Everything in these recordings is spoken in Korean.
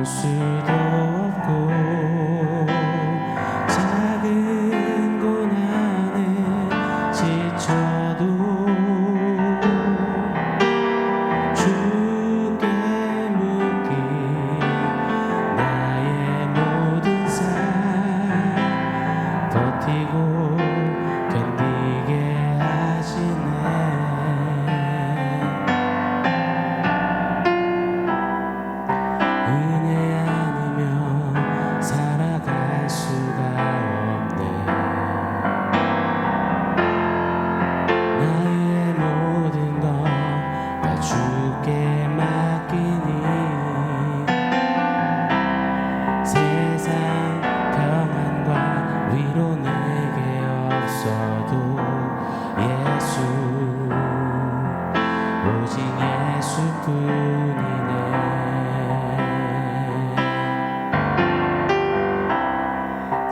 수도 없고 작은 고난에 지쳐도 주께 묻기 나의 모든 삶 버티고 견디게 하시네. 은혜 아니면 살아갈 수가 없네. 나의 모든 것 다 주께 맡기니 세상 평안과 위로 내게 없어도 예수 오직 예수뿐이네.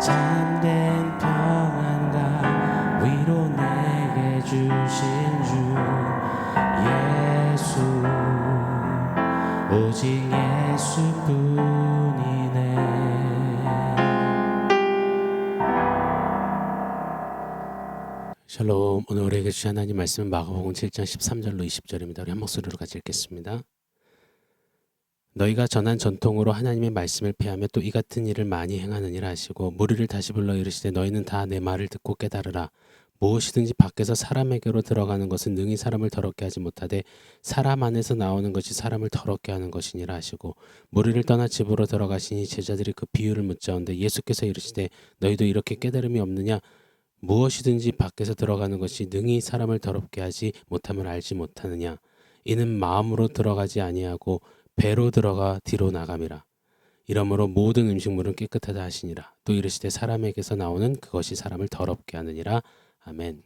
참된 평안과 위로 내게 주신 주 예수 오직 예수뿐이네. 샬롬. 오늘 우리에게 주신 하나님 말씀은 마가복음 7장 13절로 20절입니다. 우리 한 목소리로 같이 읽겠습니다. 너희가 전한 전통으로 하나님의 말씀을 폐하며 또 이 같은 일을 많이 행하느니라 하시고 무리를 다시 불러 이르시되 너희는 다 내 말을 듣고 깨달으라. 무엇이든지 밖에서 사람에게로 들어가는 것은 능히 사람을 더럽게 하지 못하되 사람 안에서 나오는 것이 사람을 더럽게 하는 것이니라 하시고 무리를 떠나 집으로 들어가시니 제자들이 그 비유를 묻자온데 예수께서 이르시되 너희도 이렇게 깨달음이 없느냐. 무엇이든지 밖에서 들어가는 것이 능히 사람을 더럽게 하지 못함을 알지 못하느냐. 이는 마음으로 들어가지 아니하고 배로 들어가 뒤로 나감이라. 이러므로 모든 음식물은 깨끗하다 하시니라. 또 이르시되 사람에게서 나오는 그것이 사람을 더럽게 하느니라. 아멘.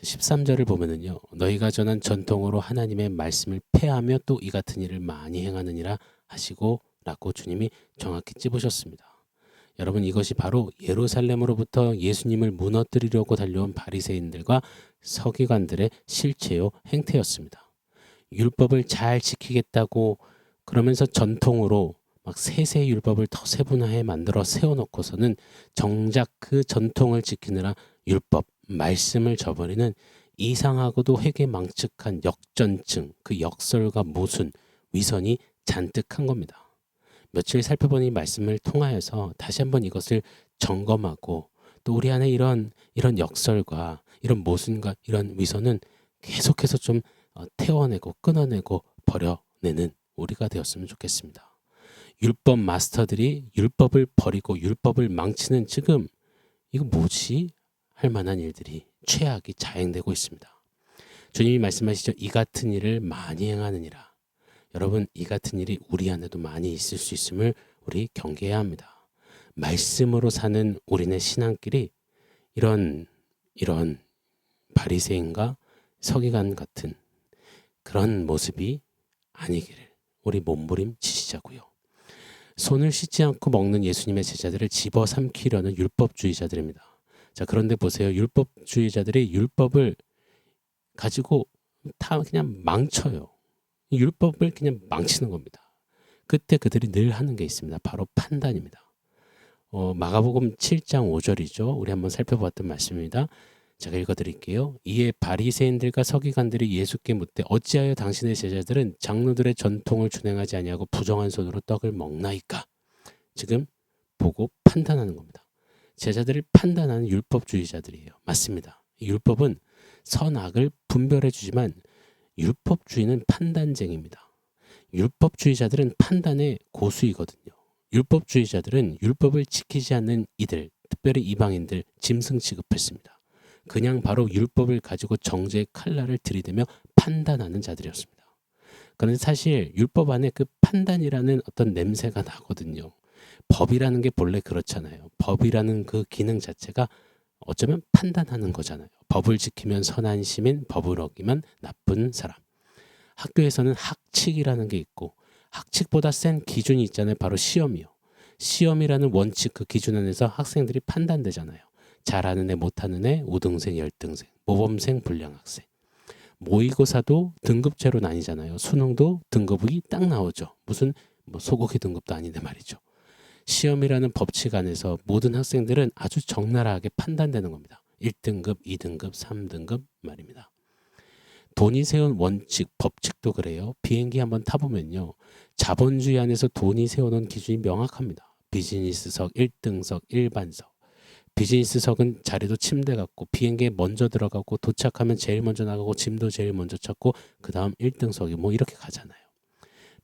13절을 보면은요. 너희가 전한 전통으로 하나님의 말씀을 폐하며 또 이 같은 일을 많이 행하느니라 하시고 라고 주님이 정확히 찝으셨습니다. 여러분, 이것이 바로 예루살렘으로부터 예수님을 무너뜨리려고 달려온 바리새인들과 서기관들의 실체요 행태였습니다. 율법을 잘 지키겠다고 그러면서 전통으로 막 세세 율법을 더 세분화해 만들어 세워놓고서는 정작 그 전통을 지키느라 율법, 말씀을 저버리는 이상하고도 회개망측한 역전증, 그 역설과 모순, 위선이 잔뜩한 겁니다. 며칠 살펴본 이 말씀을 통하여서 다시 한번 이것을 점검하고 또 우리 안에 이런 역설과 이런 모순과 이런 위선은 계속해서 좀 태워내고 끊어내고 버려내는 우리가 되었으면 좋겠습니다. 율법 마스터들이 율법을 버리고 율법을 망치는 지금 이거 뭐지? 할 만한 일들이 최악이 자행되고 있습니다. 주님이 말씀하시죠. 이 같은 일을 많이 행하느니라. 여러분, 이 같은 일이 우리 안에도 많이 있을 수 있음을 우리 경계해야 합니다. 말씀으로 사는 우리네 신앙길이 이런 바리새인과 서기관 같은 그런 모습이 아니기를 우리 몸부림치시자고요. 손을 씻지 않고 먹는 예수님의 제자들을 집어삼키려는 율법주의자들입니다. 자, 그런데 보세요. 율법주의자들이 율법을 가지고 다 그냥 망쳐요. 율법을 그냥 망치는 겁니다. 그때 그들이 늘 하는 게 있습니다. 바로 판단입니다. 마가복음 7장 5절이죠. 우리 한번 살펴봤던 말씀입니다. 제가 읽어드릴게요. 이에 바리새인들과 서기관들이 예수께 묻되 어찌하여 당신의 제자들은 장로들의 전통을 준행하지 아니하고 부정한 손으로 떡을 먹나이까. 지금 보고 판단하는 겁니다. 제자들을 판단하는 율법주의자들이에요. 맞습니다. 율법은 선악을 분별해 주지만 율법주의는 판단쟁입니다. 율법주의자들은 판단의 고수이거든요. 율법주의자들은 율법을 지키지 않는 이들, 특별히 이방인들 짐승 취급했습니다. 그냥 바로 율법을 가지고 정죄의 칼날을 들이대며 판단하는 자들이었습니다. 그런데 사실 율법 안에 그 판단이라는 어떤 냄새가 나거든요. 법이라는 게 본래 그렇잖아요. 법이라는 그 기능 자체가 어쩌면 판단하는 거잖아요. 법을 지키면 선한 시민, 법을 어기면 나쁜 사람. 학교에서는 학칙이라는 게 있고 학칙보다 센 기준이 있잖아요. 바로 시험이요. 시험이라는 원칙, 그 기준 안에서 학생들이 판단되잖아요. 잘하는 애, 못하는 애, 우등생, 열등생, 모범생, 불량학생. 모의고사도 등급제로 나뉘잖아요. 수능도 등급이 딱 나오죠. 무슨 뭐 소고기 등급도 아닌데 말이죠. 시험이라는 법칙 안에서 모든 학생들은 아주 적나라하게 판단되는 겁니다. 1등급, 2등급, 3등급 말입니다. 돈이 세운 원칙, 법칙도 그래요. 비행기 한번 타보면요. 자본주의 안에서 돈이 세워놓은 기준이 명확합니다. 비즈니스석, 1등석, 일반석. 비즈니스석은 자리도 침대 같고 비행기에 먼저 들어가고 도착하면 제일 먼저 나가고 짐도 제일 먼저 찾고 그 다음 1등석이 뭐 이렇게 가잖아요.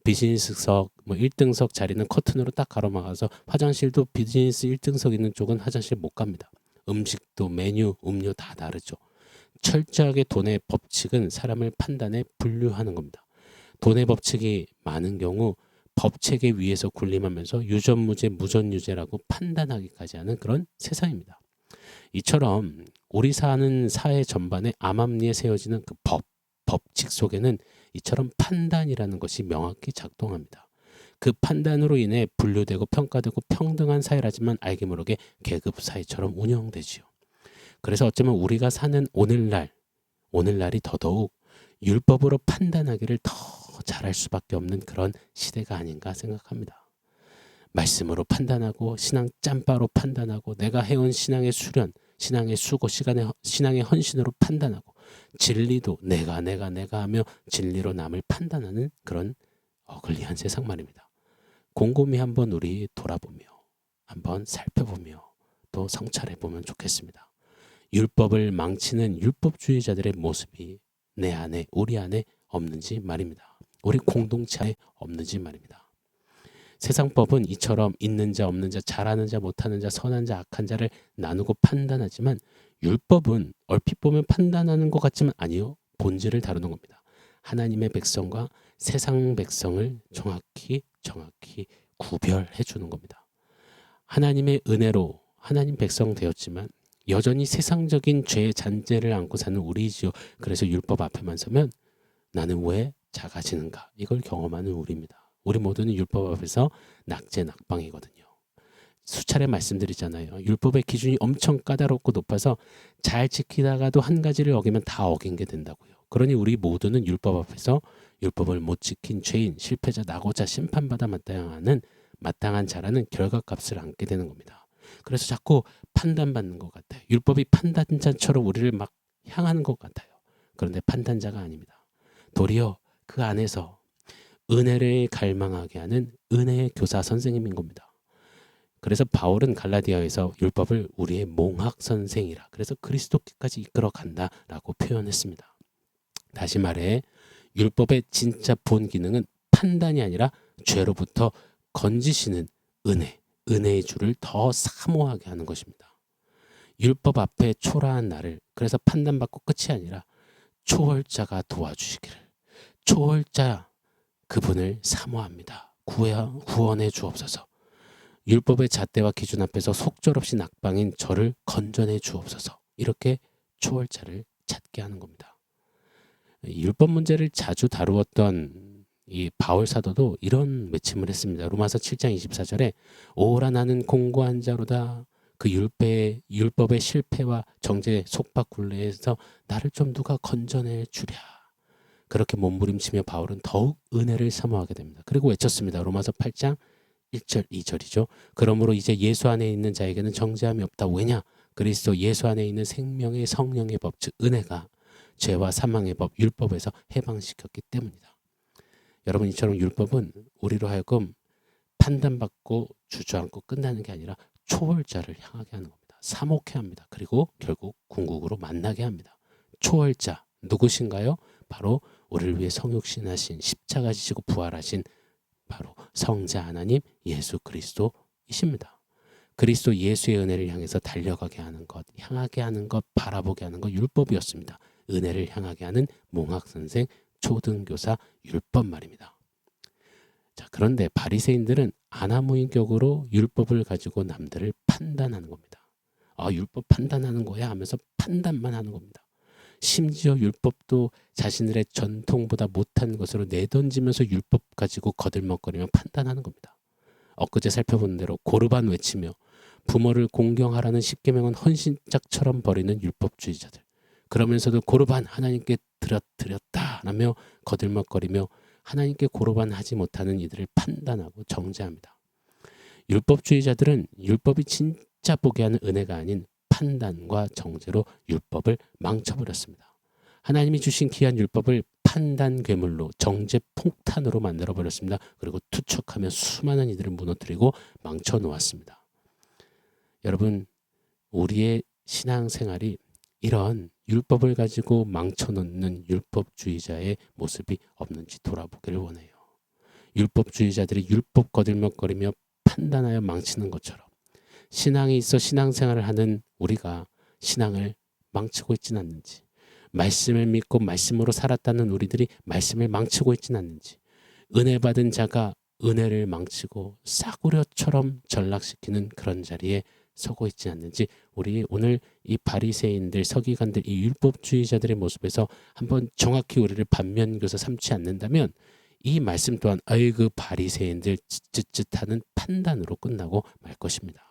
비즈니스석 뭐 1등석 자리는 커튼으로 딱 가로막아서 화장실도 비즈니스 1등석 있는 쪽은 화장실 못 갑니다. 음식도 메뉴, 음료 다 다르죠. 철저하게 돈의 법칙은 사람을 판단에 분류하는 겁니다. 돈의 법칙이 많은 경우 법체계 위에서 군림하면서 유전무죄, 무전유죄라고 판단하기까지 하는 그런 세상입니다. 이처럼 우리 사는 사회 전반에 암암리에 세워지는 그 법칙 속에는 이처럼 판단이라는 것이 명확히 작동합니다. 그 판단으로 인해 분류되고 평가되고 평등한 사회라지만 알게 모르게 계급 사회처럼 운영되지요. 그래서 어쩌면 우리가 사는 오늘날이 더더욱 율법으로 판단하기를 더 잘할 수밖에 없는 그런 시대가 아닌가 생각합니다. 말씀으로 판단하고 신앙 짬바로 판단하고 내가 해온 신앙의 수련, 신앙의 수고, 신앙의 헌신으로 판단하고 진리도 내가 하며 진리로 남을 판단하는 그런 어글리한 세상 말입니다. 곰곰이 한번 우리 돌아보며 한번 살펴보며 또 성찰해보면 좋겠습니다. 율법을 망치는 율법주의자들의 모습이 내 안에 우리 안에 없는지 말입니다. 우리 공동체에 없는지 말입니다. 세상법은 이처럼 있는 자 없는 자 잘하는 자 못하는 자 선한 자 악한 자를 나누고 판단하지만 율법은 얼핏 보면 판단하는 것 같지만 아니요. 본질을 다루는 겁니다. 하나님의 백성과 세상 백성을 정확히 구별해 주는 겁니다. 하나님의 은혜로 하나님 백성 되었지만 여전히 세상적인 죄의 잔재를 안고 사는 우리지요. 그래서 율법 앞에만 서면 나는 왜 작아지는가? 이걸 경험하는 우리입니다. 우리 모두는 율법 앞에서 낙제낙방이거든요. 수차례 말씀드리잖아요. 율법의 기준이 엄청 까다롭고 높아서 잘 지키다가도 한 가지를 어기면 다 어긴 게 된다고요. 그러니 우리 모두는 율법 앞에서 율법을 못 지킨 죄인, 실패자, 낙오자, 심판받아 마땅한 자라는 결과값을 안게 되는 겁니다. 그래서 자꾸 판단받는 것 같아요. 율법이 판단자처럼 우리를 막 향하는 것 같아요. 그런데 판단자가 아닙니다. 도리어 그 안에서 은혜를 갈망하게 하는 은혜의 교사 선생님인 겁니다. 그래서 바울은 갈라디아에서 율법을 우리의 몽학 선생이라 그래서 그리스도께까지 이끌어 간다라고 표현했습니다. 다시 말해 율법의 진짜 본 기능은 판단이 아니라 죄로부터 건지시는 은혜의 주를 더 사모하게 하는 것입니다. 율법 앞에 초라한 나를 그래서 판단받고 끝이 아니라 초월자가 도와주시기를 초월자 그분을 사모합니다. 구원해 주옵소서. 율법의 잣대와 기준 앞에서 속절없이 낙방인 저를 건져내 주옵소서. 이렇게 초월자를 찾게 하는 겁니다. 율법 문제를 자주 다루었던 이 바울 사도도 이런 외침을 했습니다. 로마서 7장 24절에 오라 나는 공고한 자로다. 그 율법의 실패와 정죄 속박 굴레에서 나를 좀 누가 건져내 주랴. 그렇게 몸부림치며 바울은 더욱 은혜를 사모하게 됩니다. 그리고 외쳤습니다. 로마서 8장 1절 2절이죠. 그러므로 이제 예수 안에 있는 자에게는 정죄함이 없다. 왜냐? 그리스도 예수 안에 있는 생명의 성령의 법, 즉 은혜가 죄와 사망의 법, 율법에서 해방시켰기 때문이다. 여러분 이처럼 율법은 우리로 하여금 판단받고 주저앉고 끝나는 게 아니라 초월자를 향하게 하는 겁니다. 사모케 합니다. 그리고 결국 궁극으로 만나게 합니다. 초월자 누구신가요? 바로 우리를 위해 성육신하신 십자가 지시고 부활하신 바로 성자 하나님 예수 그리스도이십니다. 그리스도 예수의 은혜를 향해서 달려가게 하는 것, 향하게 하는 것, 바라보게 하는 것 율법이었습니다. 은혜를 향하게 하는 몽학선생, 초등교사, 율법 말입니다. 자, 그런데 바리새인들은 아나무인격으로 율법을 가지고 남들을 판단하는 겁니다. 율법 판단하는 거야 하면서 판단만 하는 겁니다. 심지어 율법도 자신들의 전통보다 못한 것으로 내던지면서 율법 가지고 거들먹거리며 판단하는 겁니다. 엊그제 살펴본 대로 고르반 외치며 부모를 공경하라는 십계명은 헌신짝처럼 버리는 율법주의자들. 그러면서도 고르반 하나님께 드렸다라며 거들먹거리며 하나님께 고로반하지 못하는 이들을 판단하고 정죄합니다. 율법주의자들은 율법이 진짜 보게 하는 은혜가 아닌 판단과 정죄로 율법을 망쳐버렸습니다. 하나님이 주신 귀한 율법을 판단 괴물로 정죄 폭탄으로 만들어버렸습니다. 그리고 투척하며 수많은 이들을 무너뜨리고 망쳐 놓았습니다. 여러분, 우리의 신앙생활이 이런 율법을 가지고 망쳐놓는 율법주의자의 모습이 없는지 돌아보기를 원해요. 율법주의자들이 율법 거들먹거리며 판단하여 망치는 것처럼 신앙이 있어 신앙생활을 하는 우리가 신앙을 망치고 있지는 않는지, 말씀을 믿고 말씀으로 살았다는 우리들이 말씀을 망치고 있지는 않는지, 은혜 받은 자가 은혜를 망치고 싸구려처럼 전락시키는 그런 자리에 서고 있지 않는지, 우리 오늘 이 바리새인들, 서기관들, 이 율법주의자들의 모습에서 한번 정확히 우리를 반면교사 삼지 않는다면 이 말씀 또한 아이고 바리새인들 쯧쯧쯧하는 판단으로 끝나고 말 것입니다.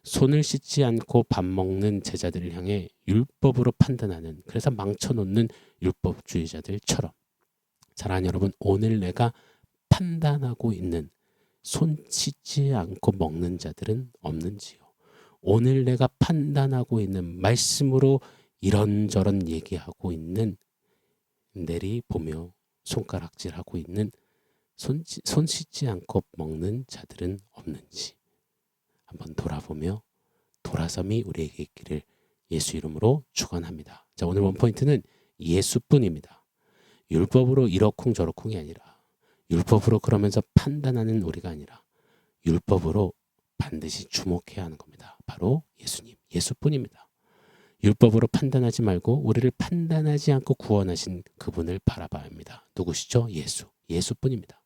손을 씻지 않고 밥 먹는 제자들을 향해 율법으로 판단하는, 그래서 망쳐놓는 율법주의자들처럼 사랑하는 여러분, 오늘 내가 판단하고 있는 손 씻지 않고 먹는 자들은 없는지요? 오늘 내가 판단하고 있는 말씀으로 이런저런 얘기하고 있는, 내리 보며 손가락질하고 있는 손 씻지 않고 먹는 자들은 없는지 한번 돌아보며 돌아섬이 우리에게 있기를 예수 이름으로 축원합니다. 자, 오늘 원포인트는 예수뿐입니다. 율법으로 이러쿵저러쿵이 아니라, 율법으로 그러면서 판단하는 우리가 아니라 율법으로 반드시 주목해야 하는 겁니다. 바로 예수님, 예수뿐입니다. 율법으로 판단하지 말고 우리를 판단하지 않고 구원하신 그분을 바라봐야 합니다. 누구시죠? 예수, 예수뿐입니다.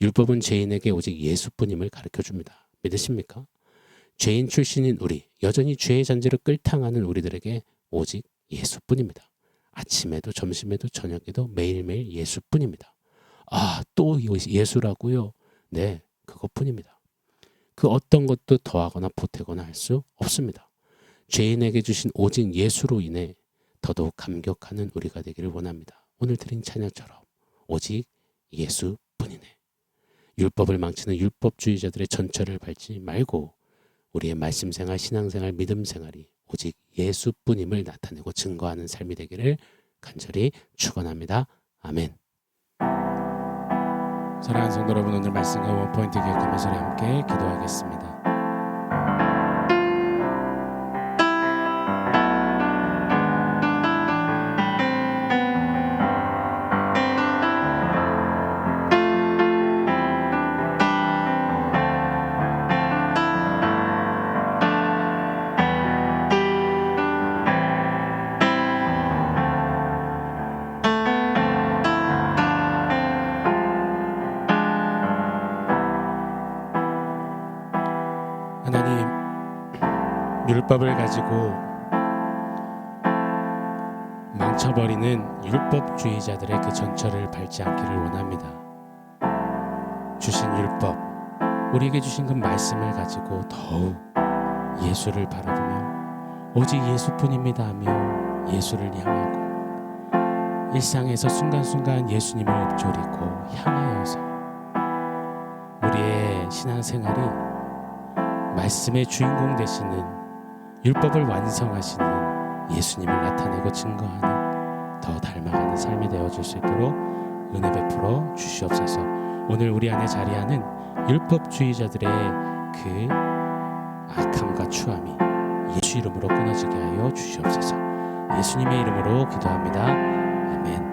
율법은 죄인에게 오직 예수뿐임을 가르쳐줍니다. 믿으십니까? 죄인 출신인 우리, 여전히 죄의 잔재로 끌탕하는 우리들에게 오직 예수뿐입니다. 아침에도 점심에도 저녁에도 매일매일 예수뿐입니다. 아, 또 예수라고요? 네, 그것뿐입니다. 그 어떤 것도 더하거나 보태거나 할 수 없습니다. 죄인에게 주신 오직 예수로 인해 더더욱 감격하는 우리가 되기를 원합니다. 오늘 드린 찬양처럼 오직 예수뿐이네. 율법을 망치는 율법주의자들의 전철을 밟지 말고 우리의 말씀생활, 신앙생활, 믿음생활이 오직 예수뿐임을 나타내고 증거하는 삶이 되기를 간절히 축원합니다. 아멘. 사랑하는 성도 여러분, 오늘 말씀과 원포인트 기억하면서 함께 기도하겠습니다. 하나님, 율법을 가지고 망쳐버리는 율법주의자들의 그 전철을 밟지 않기를 원합니다. 주신 율법, 우리에게 주신 그 말씀을 가지고 더욱 예수를 바라보며 오직 예수뿐입니다 하며 예수를 향하고 일상에서 순간순간 예수님을 읊조리고 향하여서 우리의 신앙생활이 말씀의 주인공 되시는, 율법을 완성하시는 예수님을 나타내고 증거하는, 더 닮아가는 삶이 되어줄 수 있도록 은혜 베풀어 주시옵소서. 오늘 우리 안에 자리하는 율법주의자들의 그 악함과 추함이 예수 이름으로 끊어지게 하여 주시옵소서. 예수님의 이름으로 기도합니다. 아멘.